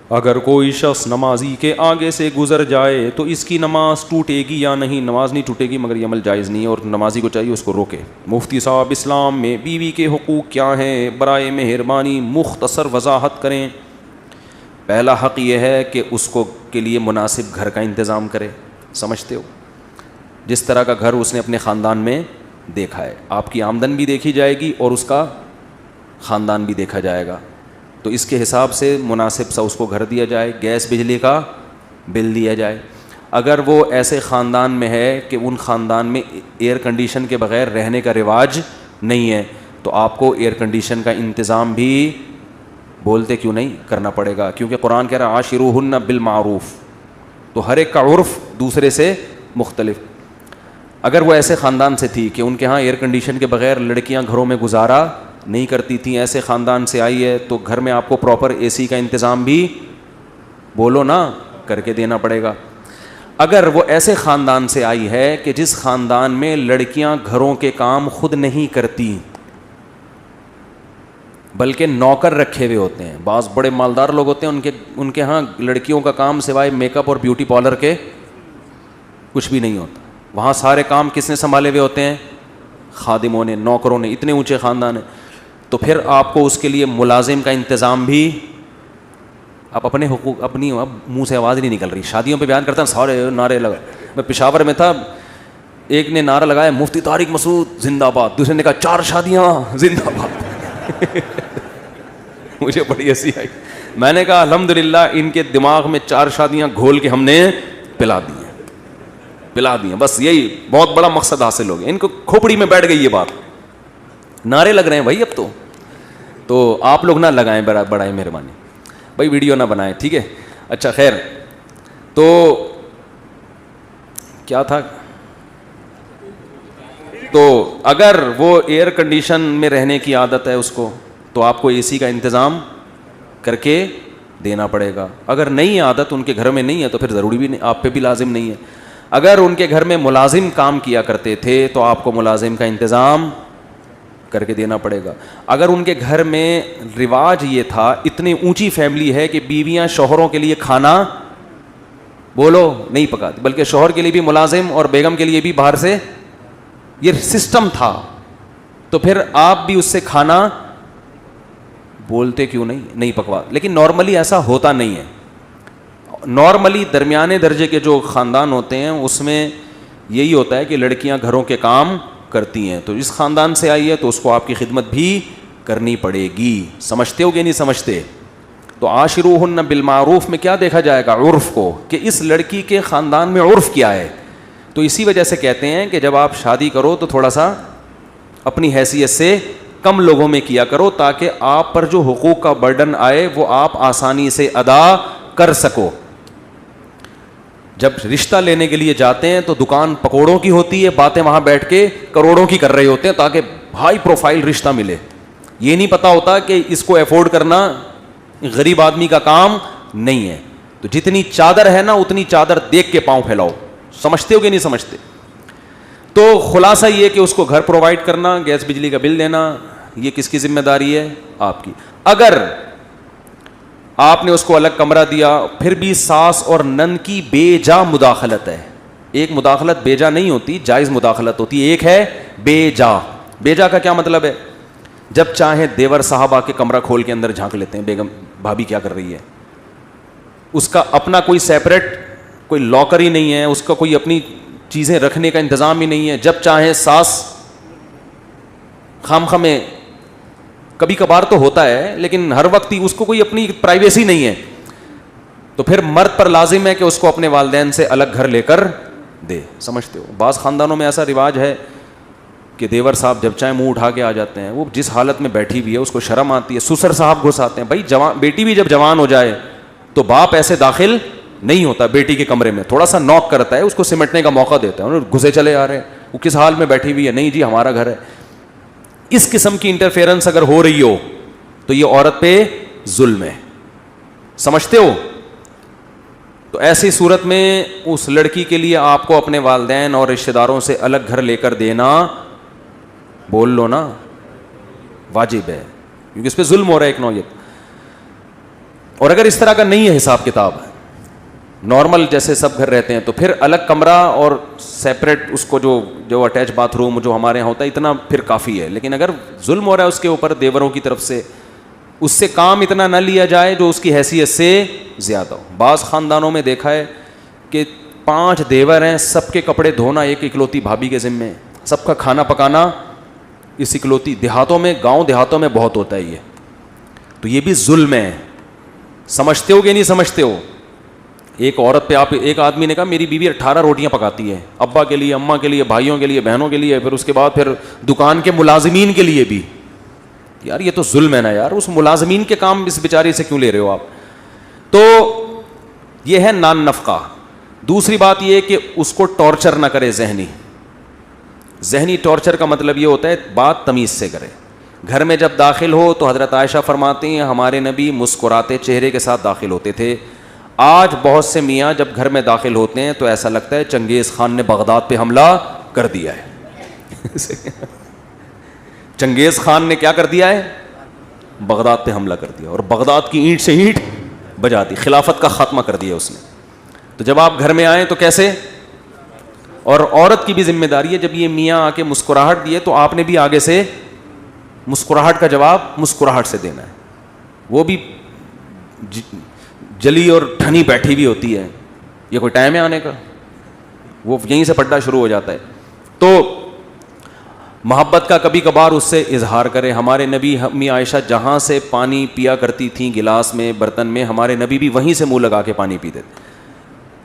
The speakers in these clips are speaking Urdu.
اگر کوئی شخص نمازی کے آگے سے گزر جائے تو اس کی نماز ٹوٹے گی یا نہیں؟ نماز نہیں ٹوٹے گی، مگر یہ عمل جائز نہیں ہے اور نمازی کو چاہیے اس کو روکے۔ مفتی صاحب، اسلام میں بیوی کے حقوق کیا ہیں؟ برائے مہربانی مختصر وضاحت کریں۔ پہلا حق یہ ہے کہ اس کو کے لیے مناسب گھر کا انتظام کرے۔ سمجھتے ہو؟ جس طرح کا گھر اس نے اپنے خاندان میں دیکھا ہے، آپ کی آمدن بھی دیکھی جائے گی اور اس کا خاندان بھی دیکھا جائے گا، تو اس کے حساب سے مناسب سا اس کو گھر دیا جائے، گیس بجلی کا بل دیا جائے۔ اگر وہ ایسے خاندان میں ہے کہ ان خاندان میں ایئر کنڈیشن کے بغیر رہنے کا رواج نہیں ہے، تو آپ کو ایئر کنڈیشن کا انتظام بھی بولتے کیوں نہیں کرنا پڑے گا، کیونکہ قرآن کہہ رہا ہے عاشروہن بالمعروف، تو ہر ایک کا عرف دوسرے سے مختلف۔ اگر وہ ایسے خاندان سے تھی کہ ان کے ہاں ایئر کنڈیشن کے بغیر لڑکیاں گھروں میں گزارا نہیں کرتی تھیں، ایسے خاندان سے آئی ہے، تو گھر میں آپ کو پراپر اے سی کا انتظام بھی بولو نا کر کے دینا پڑے گا۔ اگر وہ ایسے خاندان سے آئی ہے کہ جس خاندان میں لڑکیاں گھروں کے کام خود نہیں کرتی بلکہ نوکر رکھے ہوئے ہوتے ہیں، بعض بڑے مالدار لوگ ہوتے ہیں ان کے ہاں لڑکیوں کا کام سوائے میک اپ اور بیوٹی پارلر کے کچھ بھی نہیں ہوتا، وہاں سارے کام کس نے سنبھالے ہوئے ہوتے ہیں؟ خادموں نے، نوکروں نے، اتنے اونچے خاندان ہیں، تو پھر آپ کو اس کے لیے ملازم کا انتظام بھی، آپ اپنے حقوق اپنی، اب منہ سے آواز نہیں نکل رہی، شادیوں پہ بیان کرتا ہوں سارے نعرے لگا، میں پشاور میں تھا، ایک نے نعرہ لگایا مفتی طارق مسعود زندہ باد، دوسرے نے کہا 4 شادیاں زندہ باد مجھے بڑی ہنسی آئی، میں نے کہا الحمدللہ ان کے دماغ میں 4 شادیاں گھول کے ہم نے پلا دی ہیں، بس یہی بہت بڑا مقصد حاصل ہو گیا، ان کو کھوپڑی میں بیٹھ گئی یہ بات، نعرے لگ رہے ہیں بھائی اب تو آپ لوگ نہ لگائیں بڑائے مہربانی بھائی، ویڈیو نہ بنائیں، ٹھیک ہے؟ اچھا خیر، تو کیا تھا، تو اگر وہ ایئر کنڈیشن میں رہنے کی عادت ہے اس کو، تو آپ کو اے سی کا انتظام کر کے دینا پڑے گا۔ اگر نہیں عادت ان کے گھر میں نہیں ہے تو پھر ضروری بھی نہیں، آپ پہ بھی لازم نہیں ہے۔ اگر ان کے گھر میں ملازم کام کیا کرتے تھے تو آپ کو ملازم کا انتظام کر کے دینا پڑے گا۔ اگر ان کے گھر میں رواج یہ تھا، اتنی اونچی فیملی ہے کہ بیویاں شوہروں کے لیے کھانا بولو نہیں پکاتی، بلکہ شوہر کے لیے بھی ملازم اور بیگم کے لیے بھی باہر سے، یہ سسٹم تھا، تو پھر آپ بھی اس سے کھانا بولتے کیوں نہیں پکوا، لیکن نارملی ایسا ہوتا نہیں ہے۔ نارملی درمیانے درجے کے جو خاندان ہوتے ہیں اس میں یہی ہوتا ہے کہ لڑکیاں گھروں کے کام کرتی ہیں، تو اس خاندان سے آئی ہے تو اس کو آپ کی خدمت بھی کرنی پڑے گی۔ سمجھتے ہو کہ نہیں سمجھتے؟ تو عاشروہن بالمعروف میں کیا دیکھا جائے گا؟ عرف کو، کہ اس لڑکی کے خاندان میں عرف کیا ہے۔ تو اسی وجہ سے کہتے ہیں کہ جب آپ شادی کرو تو تھوڑا سا اپنی حیثیت سے کم لوگوں میں کیا کرو، تاکہ آپ پر جو حقوق کا برڈن آئے وہ آپ آسانی سے ادا کر سکو۔ جب رشتہ لینے کے لیے جاتے ہیں تو دکان پکوڑوں کی ہوتی ہے، باتیں وہاں بیٹھ کے کروڑوں کی کر رہے ہوتے ہیں تاکہ ہائی پروفائل رشتہ ملے، یہ نہیں پتا ہوتا کہ اس کو افورڈ کرنا غریب آدمی کا کام نہیں ہے۔ تو جتنی چادر ہے نا اتنی چادر دیکھ کے پاؤں پھیلاؤ۔ سمجھتے ہو کہ نہیں سمجھتے؟ تو خلاصہ یہ کہ اس کو گھر پرووائڈ کرنا، گیس بجلی کا بل دینا، یہ کس کی ذمہ داری ہے؟ آپ کی۔ اگر آپ نے اس کو الگ کمرہ دیا، پھر بھی ساس اور نند کی بے جا مداخلت ہے، ایک مداخلت بے جا نہیں ہوتی، جائز مداخلت ہوتی ہے، ایک ہے بے جا۔ بے جا کا کیا مطلب ہے؟ جب چاہیں دیور صاحب آ کے کمرہ کھول کے اندر جھانک لیتے ہیں، بیگم بھابھی کیا کر رہی ہے، اس کا اپنا کوئی سیپریٹ کوئی لاکر ہی نہیں ہے، اس کا کوئی اپنی چیزیں رکھنے کا انتظام ہی نہیں ہے، جب چاہیں ساس خام میں، کبھی کبھار تو ہوتا ہے لیکن ہر وقت ہی اس کو کوئی اپنی پرائیویسی نہیں ہے، تو پھر مرد پر لازم ہے کہ اس کو اپنے والدین سے الگ گھر لے کر دے۔ سمجھتے ہو؟ بعض خاندانوں میں ایسا رواج ہے کہ دیور صاحب جب چاہیں منہ اٹھا کے آ جاتے ہیں، وہ جس حالت میں بیٹھی ہوئی ہے اس کو شرم آتی ہے، سسر صاحب گھس آتے ہیں۔ بھائی جوان بیٹی بھی جب جوان ہو جائے تو باپ ایسے داخل نہیں ہوتا بیٹی کے کمرے میں، تھوڑا سا نوک کرتا ہے، اس کو سمٹنے کا موقع دیتا ہے، گھسے چلے آ رہے ہیں، وہ کس حال میں بیٹھی ہوئی ہے، نہیں جی ہمارا گھر ہے۔ اس قسم کی انٹرفیئرنس اگر ہو رہی ہو تو یہ عورت پہ ظلم ہے۔ سمجھتے ہو؟ تو ایسی صورت میں اس لڑکی کے لیے آپ کو اپنے والدین اور رشتہ داروں سے الگ گھر لے کر دینا، بول لو نا، واجب ہے، کیونکہ اس پہ ظلم ہو رہا ہے ایک نوعیت۔ اور اگر اس طرح کا نہیں ہے حساب کتاب, نارمل جیسے سب گھر رہتے ہیں, تو پھر الگ کمرہ اور سیپریٹ اس کو جو اٹیچ باتھ روم جو ہمارے یہاں ہوتا ہے اتنا پھر کافی ہے. لیکن اگر ظلم ہو رہا ہے اس کے اوپر دیوروں کی طرف سے, اس سے کام اتنا نہ لیا جائے جو اس کی حیثیت سے زیادہ ہو. بعض خاندانوں میں دیکھا ہے کہ 5 دیور ہیں, سب کے کپڑے دھونا ایک اکلوتی بھابھی کے ذمے, سب کا کھانا پکانا اس اکلوتی. دیہاتوں میں, گاؤں دیہاتوں میں بہت ہوتا ہے یہ, تو یہ بھی ظلم ہے. سمجھتے ہو کہ نہیں سمجھتے ہو؟ ایک عورت پہ آپ, ایک آدمی نے کہا میری بیوی 18 روٹیاں پکاتی ہے, ابا کے لیے, اماں کے لیے, بھائیوں کے لیے, بہنوں کے لیے, پھر اس کے بعد پھر دکان کے ملازمین کے لیے بھی. یار یہ تو ظلم ہے نا یار, اس ملازمین کے کام اس بیچاری سے کیوں لے رہے ہو آپ؟ تو یہ ہے نان نفقہ. دوسری بات یہ ہے کہ اس کو ٹارچر نہ کرے ذہنی ٹارچر کا مطلب یہ ہوتا ہے بات تمیز سے کرے. گھر میں جب داخل ہو تو حضرت عائشہ فرماتی ہیں ہمارے نبی مسکراتے چہرے کے ساتھ داخل ہوتے تھے. آج بہت سے میاں جب گھر میں داخل ہوتے ہیں تو ایسا لگتا ہے چنگیز خان نے بغداد پہ حملہ کر دیا ہے. چنگیز خان نے کیا کر دیا ہے؟ بغداد پہ حملہ کر دیا, اور بغداد کی اینٹ سے اینٹ بجا دی, خلافت کا خاتمہ کر دیا اس نے. تو جب آپ گھر میں آئیں تو کیسے؟ اور عورت کی بھی ذمہ داری ہے, جب یہ میاں آ کے مسکراہٹ دیے تو آپ نے بھی آگے سے مسکراہٹ کا جواب مسکراہٹ سے دینا ہے. وہ بھی جلی اور ٹھنی بیٹھی بھی ہوتی ہے, یہ کوئی ٹائم ہے آنے کا؟ وہ یہیں سے پڑھنا شروع ہو جاتا ہے. تو محبت کا کبھی کبھار اس سے اظہار کرے. ہمارے نبی امی عائشہ جہاں سے پانی پیا کرتی تھیں, گلاس میں, برتن میں, ہمارے نبی بھی وہیں سے منہ لگا کے پانی پیتے تھے.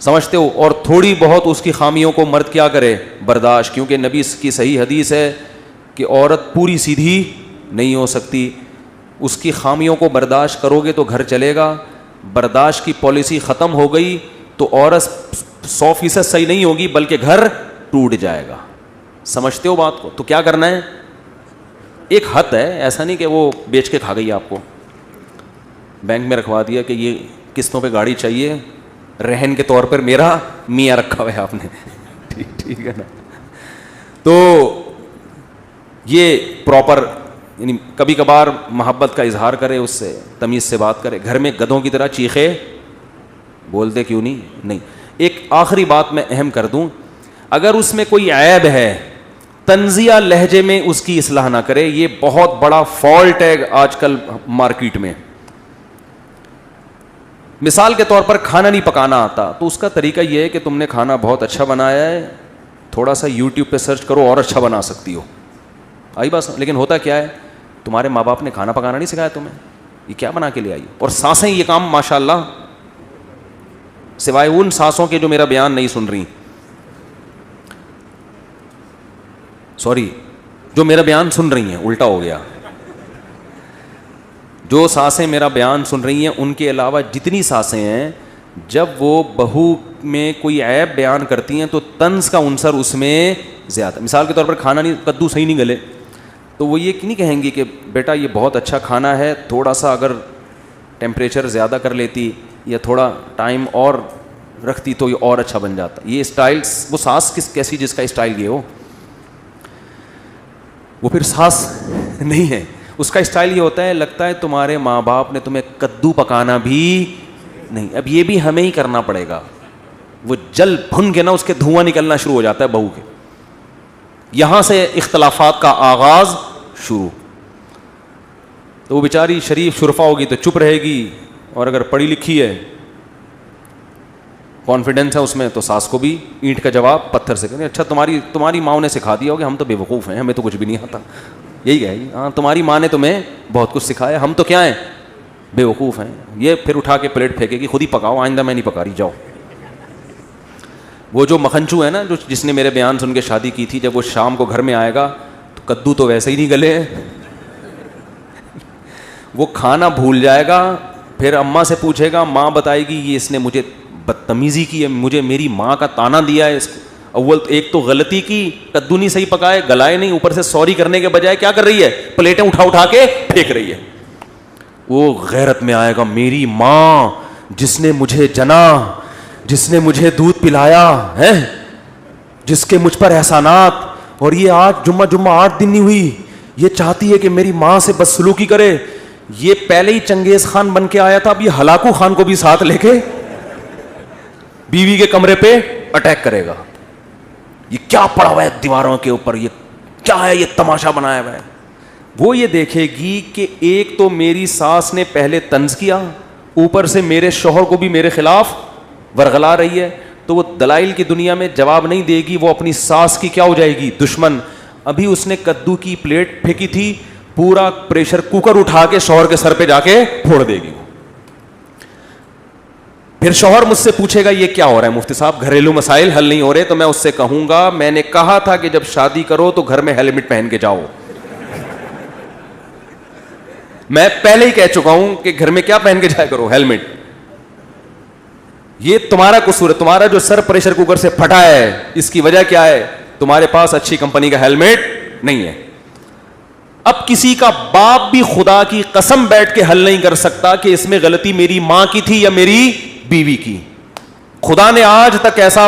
سمجھتے ہو؟ اور تھوڑی بہت اس کی خامیوں کو مرد کیا کرے؟ برداشت, کیونکہ نبی کی صحیح حدیث ہے کہ عورت پوری سیدھی نہیں ہو سکتی. اس کی خامیوں کو برداشت کرو گے تو گھر چلے گا. برداشت کی پالیسی ختم ہو گئی تو عورت 100% صحیح نہیں ہوگی بلکہ گھر ٹوٹ جائے گا. سمجھتے ہو بات کو؟ تو کیا کرنا ہے؟ ایک حد ہے, ایسا نہیں کہ وہ بیچ کے کھا گئی آپ کو, بینک میں رکھوا دیا کہ یہ قسطوں پہ گاڑی چاہیے, رہن کے طور پر میرا میاں رکھا ہوا ہے آپ نے. ٹھیک ہے نا؟ تو یہ پراپر, یعنی کبھی کبھار محبت کا اظہار کرے, اس سے تمیز سے بات کرے. گھر میں گدھوں کی طرح چیخے بولتے کیوں نہیں. ایک آخری بات میں اہم کر دوں, اگر اس میں کوئی عیب ہے تنزیہ لہجے میں اس کی اصلاح نہ کرے. یہ بہت بڑا فالٹ ہے آج کل مارکیٹ میں. مثال کے طور پر کھانا نہیں پکانا آتا تو اس کا طریقہ یہ ہے کہ تم نے کھانا بہت اچھا بنایا ہے, تھوڑا سا یوٹیوب پہ سرچ کرو اور اچھا بنا سکتی ہو. آئی بس. لیکن ہوتا کیا ہے, تمہارے ماں باپ نے کھانا پکانا نہیں سکھایا تمہیں, یہ کیا بنا کے لے آئی. اور سانسیں یہ کام ماشاء اللہ, سوائے ان سانسوں کے جو میرا بیان نہیں سن رہی, سوری, جو میرا بیان سن رہی ہیں, الٹا ہو گیا, جو سانسیں میرا بیان سن رہی ہیں ان کے علاوہ جتنی سانسیں ہیں, جب وہ بہو میں کوئی عیب بیان کرتی ہیں تو طنز کا عنصر اس میں زیادہ. مثال کے طور پر کھانا نہیں, کدو صحیح نہیں گلے, تو وہ یہ نہیں کہیں گی کہ بیٹا یہ بہت اچھا کھانا ہے, تھوڑا سا اگر ٹیمپریچر زیادہ کر لیتی یا تھوڑا ٹائم اور رکھتی تو یہ اور اچھا بن جاتا. یہ اسٹائل, وہ سانس کیسی جس کا اسٹائل یہ ہو, وہ پھر سانس نہیں ہے. اس کا اسٹائل یہ ہوتا ہے لگتا ہے تمہارے ماں باپ نے تمہیں کدو پکانا بھی نہیں, اب یہ بھی ہمیں ہی کرنا پڑے گا. وہ جل بھن کے نا اس کے دھواں نکلنا شروع ہو جاتا ہے بہو کے. یہاں سے اختلافات کا آغاز شروع. تو وہ بیچاری شریف شرفا ہوگی تو چپ رہے گی, اور اگر پڑھی لکھی ہے, کانفیڈنس ہے اس میں, تو ساس کو بھی اینٹ کا جواب پتھر سے کریں. اچھا تمہاری ماں نے سکھا دیا ہوگا, ہم تو بے وقوف ہیں, ہمیں تو کچھ بھی نہیں آتا. یہی ہے, ہاں تمہاری ماں نے تمہیں بہت کچھ سکھایا, ہم تو کیا ہیں, بے وقوف ہیں. یہ پھر اٹھا کے پلیٹ پھینکے گی, خود ہی پکاؤ, آئندہ میں نہیں پکا رہی, جاؤ. وہ جو مکھنچو ہے نا, جس نے میرے بیان سن کے شادی کی تھی, جب وہ شام کو گھر میں آئے گا تو کدو تو ویسے ہی نہیں گلے, وہ کھانا بھول جائے گا. پھر اماں سے پوچھے گا, ماں بتائے گی یہ اس نے مجھے بدتمیزی کی ہے, مجھے میری ماں کا تانا دیا ہے. اس کو اول ایک تو غلطی کی, کدو نہیں صحیح پکائے, گلائے نہیں, اوپر سے سوری کرنے کے بجائے کیا کر رہی ہے, پلیٹیں اٹھا کے پھینک رہی ہے. وہ غیرت میں آئے گا, میری ماں جس نے مجھے جنا, جس نے مجھے دودھ پلایا ہے, جس کے مجھ پر احسانات, اور یہ آج جمعہ 8 دن نہیں ہوئی, یہ چاہتی ہے کہ میری ماں سے بدسلوکی کرے. یہ پہلے ہی چنگیز خان بن کے آیا تھا, اب یہ ہلاکو خان کو بھی ساتھ لے کے بیوی کے کمرے پہ اٹیک کرے گا. یہ کیا پڑا ہوا ہے دیواروں کے اوپر, یہ کیا ہے, یہ تماشا بنایا ہوا ہے. وہ یہ دیکھے گی کہ ایک تو میری ساس نے پہلے طنز کیا, اوپر سے میرے شوہر کو بھی میرے خلاف ورغلا رہی ہے, تو وہ دلائل کی دنیا میں جواب نہیں دے گی, وہ اپنی ساس کی کیا ہو جائے گی, دشمن. ابھی اس نے کدو کی پلیٹ پھینکی تھی, پورا پریشر کوکر اٹھا کے شوہر کے سر پہ جا کے پھوڑ دے گی. پھر شوہر مجھ سے پوچھے گا یہ کیا ہو رہا ہے مفتی صاحب, گھریلو مسائل حل نہیں ہو رہے, تو میں اس سے کہوں گا میں نے کہا تھا کہ جب شادی کرو تو گھر میں ہیلمٹ پہن کے جاؤ. میں پہلے ہی کہہ چکا ہوں کہ گھر میں کیا پہن کے جایا کرو, ہیلمٹ. یہ تمہارا قصور ہے, تمہارا جو سر پریشر کوکر سے پھٹا ہے اس کی وجہ کیا ہے, تمہارے پاس اچھی کمپنی کا ہیلمٹ نہیں ہے. اب کسی کا باپ بھی خدا کی قسم بیٹھ کے حل نہیں کر سکتا کہ اس میں غلطی میری ماں کی تھی یا میری بیوی کی. خدا نے آج تک ایسا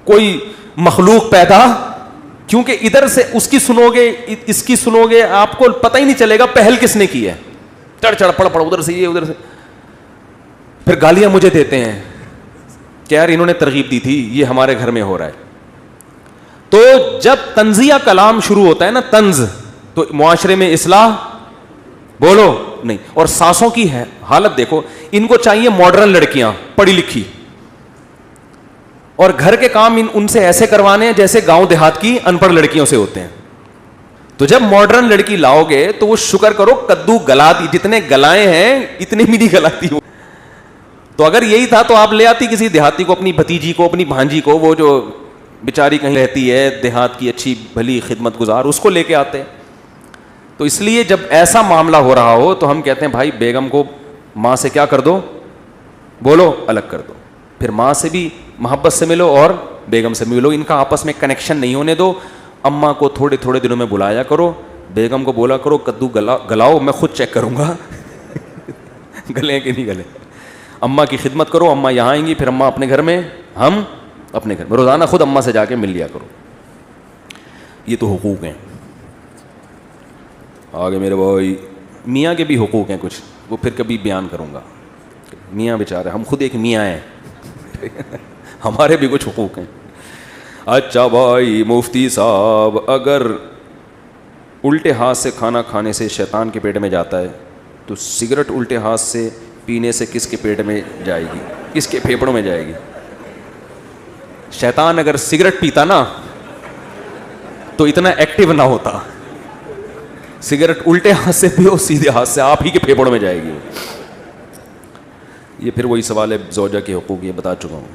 کوئی مخلوق پیدا, کیونکہ ادھر سے اس کی سنو گے اس کی سنو گے, آپ کو پتہ ہی نہیں چلے گا پہل کس نے کی ہے. چڑھ چڑھ پڑ پڑ ادھر سے یہ ادھر سے, پھر گالیاں مجھے دیتے ہیں کہ یار انہوں نے ترغیب دی تھی, یہ ہمارے گھر میں ہو رہا ہے. تو جب طنزیہ کلام شروع ہوتا ہے نا, طنز, تو معاشرے میں اصلاح بولو نہیں. اور ساسوں کی ہے حالت دیکھو, ان کو چاہیے ماڈرن لڑکیاں پڑھی لکھی, اور گھر کے کام ان سے ایسے کروانے ہیں جیسے گاؤں دیہات کی ان پڑھ لڑکیوں سے ہوتے ہیں. تو جب ماڈرن لڑکی لاؤ گے تو وہ شکر کرو کدو گلا دی, جتنے گلائے ہیں اتنے بھی نہیں گلاتی ہوں. تو اگر یہی تھا تو آپ لے آتی کسی دیہاتی کو, اپنی بھتیجی کو, اپنی بھانجی کو, وہ جو بیچاری کہیں رہتی ہے دیہات کی اچھی بھلی خدمت گزار, اس کو لے کے آتے. تو اس لیے جب ایسا معاملہ ہو رہا ہو تو ہم کہتے ہیں بھائی بیگم کو ماں سے کیا کر دو, بولو الگ کر دو. پھر ماں سے بھی محبت سے ملو اور بیگم سے ملو, ان کا آپس میں کنیکشن نہیں ہونے دو. اماں کو تھوڑے تھوڑے دنوں میں بلایا کرو, بیگم کو بولا کرو کدو گلاؤ, میں خود چیک کروں گا گلے کہ نہیں گلے. اماں کی خدمت کرو, اماں یہاں آئیں گی, پھر اماں اپنے گھر میں, ہم اپنے گھر میں. روزانہ خود اماں سے جا کے مل لیا کرو. یہ تو حقوق ہیں. آگے میرے بھائی میاں کے بھی حقوق ہیں کچھ, وہ پھر کبھی بیان کروں گا. میاں بیچارے, ہم خود ایک میاں ہیں ہمارے بھی کچھ حقوق ہیں. اچھا بھائی مفتی صاحب, اگر الٹے ہاتھ سے کھانا کھانے سے شیطان کے پیٹ میں جاتا ہے تو سگریٹ الٹے ہاتھ سے پینے سے کس کے پیٹ میں جائے گی, کس کے پھیپھڑوں میں جائے گی؟ شیطان اگر سگریٹ پیتا نا تو اتنا ایکٹیو نہ ہوتا. سگریٹ الٹے ہاتھ سے پیو, سیدھے ہاتھ سے, آپ ہی کے پھیپھڑوں میں جائے گی. یہ پھر وہی سوال ہے زوجہ کے حقوق, یہ بتا چکا ہوں.